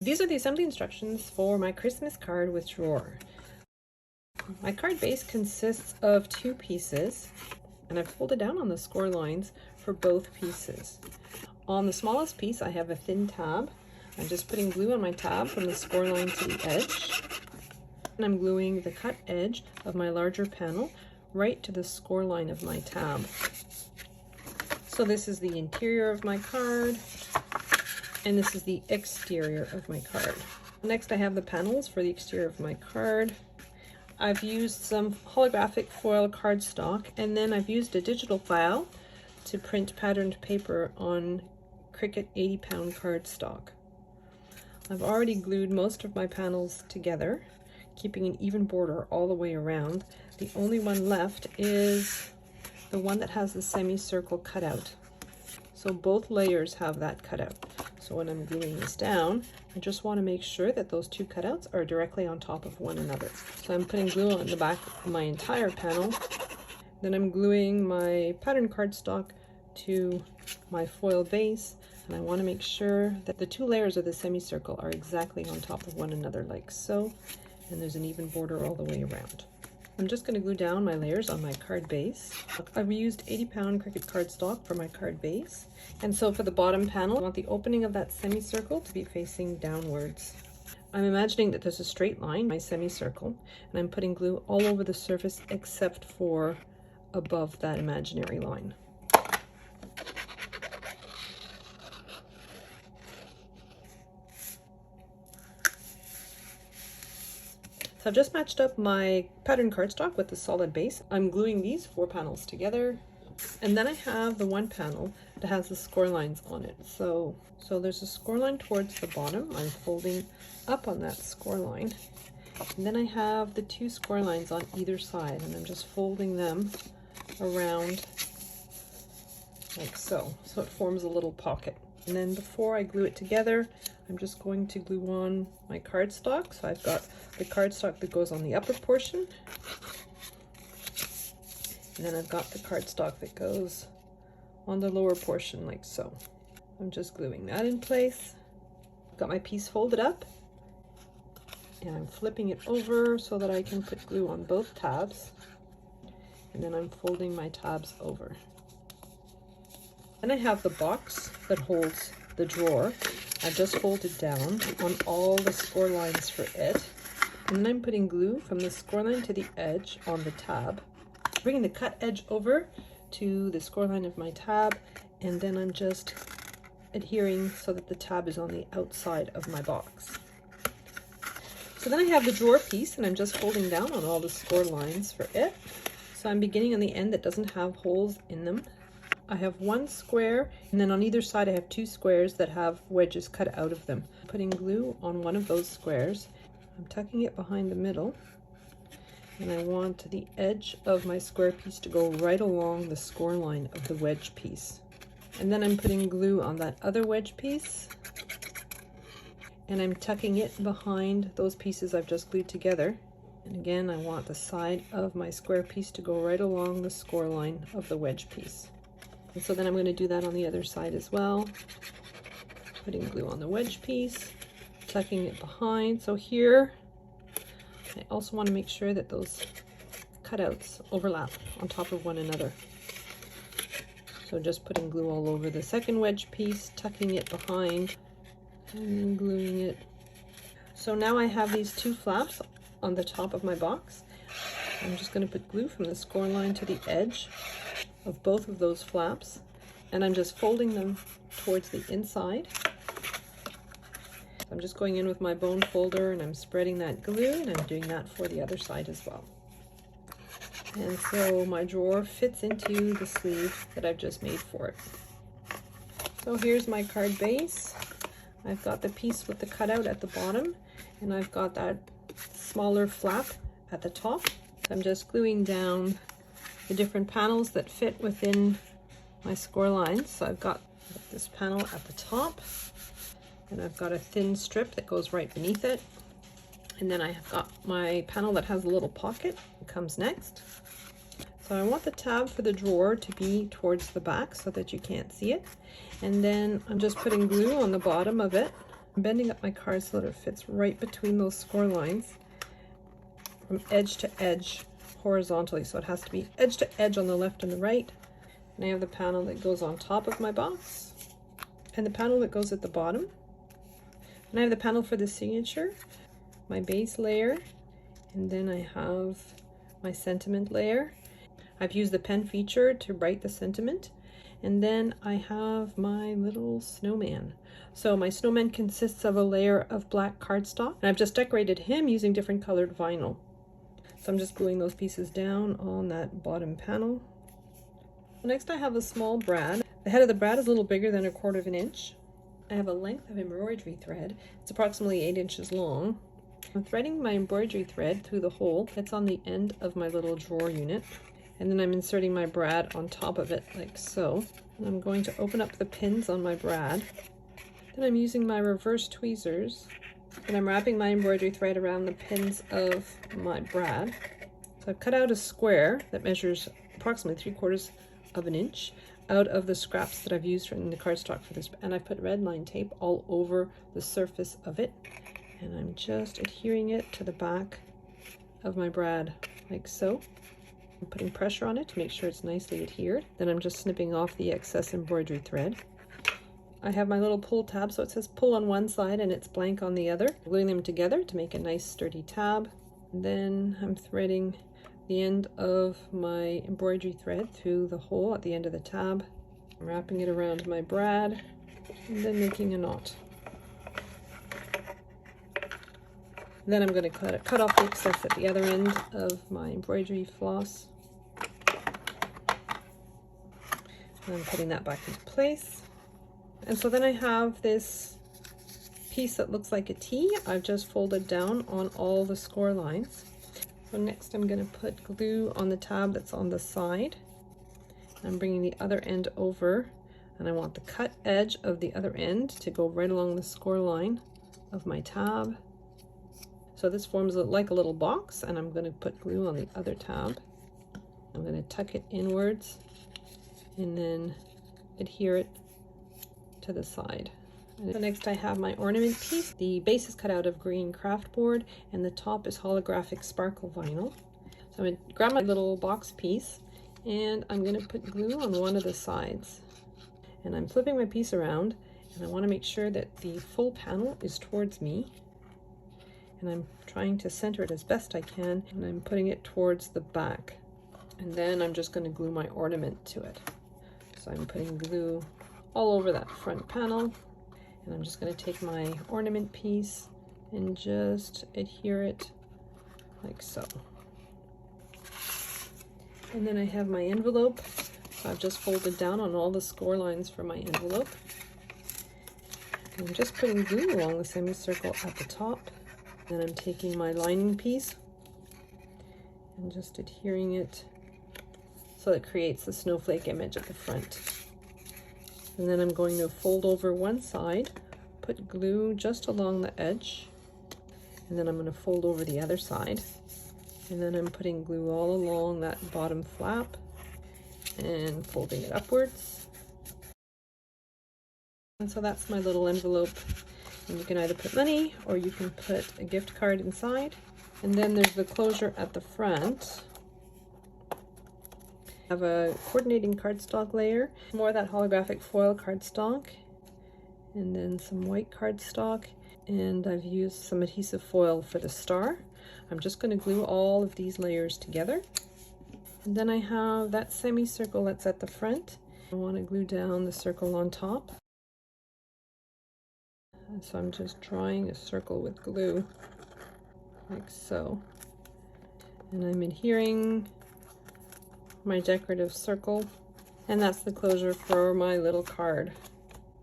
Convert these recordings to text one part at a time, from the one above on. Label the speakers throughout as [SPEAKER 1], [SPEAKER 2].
[SPEAKER 1] These are the assembly instructions for my Christmas card with drawer. My card base consists of 2 pieces, and I've folded down on the score lines for both pieces. On the smallest piece, I have a thin tab. I'm just putting glue on my tab from the score line to the edge. And I'm gluing the cut edge of my larger panel right to the score line of my tab. So this is the interior of my card, and this is the exterior of my card. Next, I have the panels for the exterior of my card. I've used some holographic foil cardstock, and then I've used a digital file to print patterned paper on Cricut 80-pound cardstock. I've already glued most of my panels together, keeping an even border all the way around. The only one left is the one that has the semicircle cutout. So both layers have that cutout. So when I'm gluing this down, I just want to make sure that those 2 cutouts are directly on top of one another. So I'm putting glue on the back of my entire panel. Then I'm gluing my pattern cardstock to my foil base, and I want to make sure that the 2 layers of the semicircle are exactly on top of one another, like so, and there's an even border all the way around. I'm just going to glue down my layers on my card base. I've used 80-pound Cricut cardstock for my card base. And so for the bottom panel, I want the opening of that semicircle to be facing downwards. I'm imagining that there's a straight line, my semicircle, and I'm putting glue all over the surface except for above that imaginary line. So I've just matched up my pattern cardstock with the solid base. I'm gluing these 4 panels together, and then I have the one panel that has the score lines on it. So there's a score line towards the bottom. I'm folding up on that score line, and then I have the 2 score lines on either side, and I'm just folding them around like so. So it forms a little pocket. And then before I glue it together, I'm just going to glue on my cardstock. So I've got the cardstock that goes on the upper portion, and then I've got the cardstock that goes on the lower portion, like so. I'm just gluing that in place. I've got my piece folded up, and I'm flipping it over so that I can put glue on both tabs, and then I'm folding my tabs over. Then I have the box that holds the drawer. I've just folded down on all the score lines for it. And then I'm putting glue from the score line to the edge on the tab, bringing the cut edge over to the score line of my tab, and then I'm just adhering so that the tab is on the outside of my box. So then I have the drawer piece, and I'm just folding down on all the score lines for it. So I'm beginning on the end that doesn't have holes in them. I have 1 square, and then on either side I have 2 squares that have wedges cut out of them. Putting glue on one of those squares, I'm tucking it behind the middle, and I want the edge of my square piece to go right along the score line of the wedge piece. And then I'm putting glue on that other wedge piece, and I'm tucking it behind those pieces I've just glued together. And again, I want the side of my square piece to go right along the score line of the wedge piece. And so then I'm going to do that on the other side as well, putting glue on the wedge piece, tucking it behind. So here, I also want to make sure that those cutouts overlap on top of one another. So just putting glue all over the second wedge piece, tucking it behind, and then gluing it. So now I have these 2 flaps on the top of my box. I'm just going to put glue from the score line to the edge of both of those flaps, and I'm just folding them towards the inside. I'm just going in with my bone folder, and I'm spreading that glue, and I'm doing that for the other side as well. And so my drawer fits into the sleeve that I've just made for it. So here's my card base. I've got the piece with the cutout at the bottom, and I've got that smaller flap at the top. So I'm just gluing down the different panels that fit within my score lines. So I've got this panel at the top, and I've got a thin strip that goes right beneath it, and then I have got my panel that has a little pocket. It comes next. So I want the tab for the drawer to be towards the back so that you can't see it, and then I'm just putting glue on the bottom of it I'm bending up my card so that it fits right between those score lines from edge to edge horizontally. So it has to be edge to edge on the left and the right. And I have the panel that goes on top of my box and the panel that goes at the bottom. And I have the panel for the signature, my base layer, and then I have my sentiment layer. I've used the pen feature to write the sentiment. And then I have my little snowman. So my snowman consists of a layer of black cardstock, and I've just decorated him using different colored vinyl. So I'm just gluing those pieces down on that bottom panel. Next I have a small brad. The head of the brad is a little bigger than 1/4 of an inch. I have a length of embroidery thread. It's approximately 8 inches long. I'm threading my embroidery thread through the hole that's on the end of my little drawer unit. And then I'm inserting my brad on top of it like so. And I'm going to open up the pins on my brad. Then I'm using my reverse tweezers and I'm wrapping my embroidery thread around the pins of my brad. So I've cut out a square that measures approximately 3/4 of an inch out of the scraps that I've used in the cardstock for this, and I put red line tape all over the surface of it, and I'm just adhering it to the back of my brad like so. I'm putting pressure on it to make sure it's nicely adhered. Then I'm just snipping off the excess embroidery thread. I have my little pull tab, so it says pull on one side and it's blank on the other. Gluing them together to make a nice sturdy tab. And then I'm threading the end of my embroidery thread through the hole at the end of the tab. I'm wrapping it around my brad and then making a knot. And then I'm going to cut off the excess at the other end of my embroidery floss. And I'm putting that back into place. And so then I have this piece that looks like a T. I've just folded down on all the score lines. So next I'm going to put glue on the tab that's on the side. I'm bringing the other end over, and I want the cut edge of the other end to go right along the score line of my tab. So this forms like a little box, and I'm going to put glue on the other tab. I'm going to tuck it inwards and then adhere it to the side. And so next I have my ornament piece. The base is cut out of green craft board and the top is holographic sparkle vinyl. So I'm going to grab my little box piece and I'm going to put glue on one of the sides. And I'm flipping my piece around and I want to make sure that the full panel is towards me. And I'm trying to center it as best I can, and I'm putting it towards the back. And then I'm just going to glue my ornament to it. So I'm putting glue all over that front panel, and I'm just going to take my ornament piece and just adhere it like so. And then I have my envelope. So I've just folded down on all the score lines for my envelope. And I'm just putting glue along the semicircle at the top. Then I'm taking my lining piece and just adhering it so it creates the snowflake image at the front. And then I'm going to fold over one side, put glue just along the edge, and then I'm going to fold over the other side. And then I'm putting glue all along that bottom flap and folding it upwards. And so that's my little envelope. And you can either put money or you can put a gift card inside. And then there's the closure at the front. I have a coordinating cardstock layer, more of that holographic foil cardstock, and then some white cardstock, and I've used some adhesive foil for the star. I'm just going to glue all of these layers together. And then I have that semicircle that's at the front. I want to glue down the circle on top. And so I'm just drawing a circle with glue, like so. And I'm adhering my decorative circle, and that's the closure for my little card,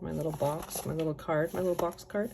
[SPEAKER 1] my little box, my little card, my little box card.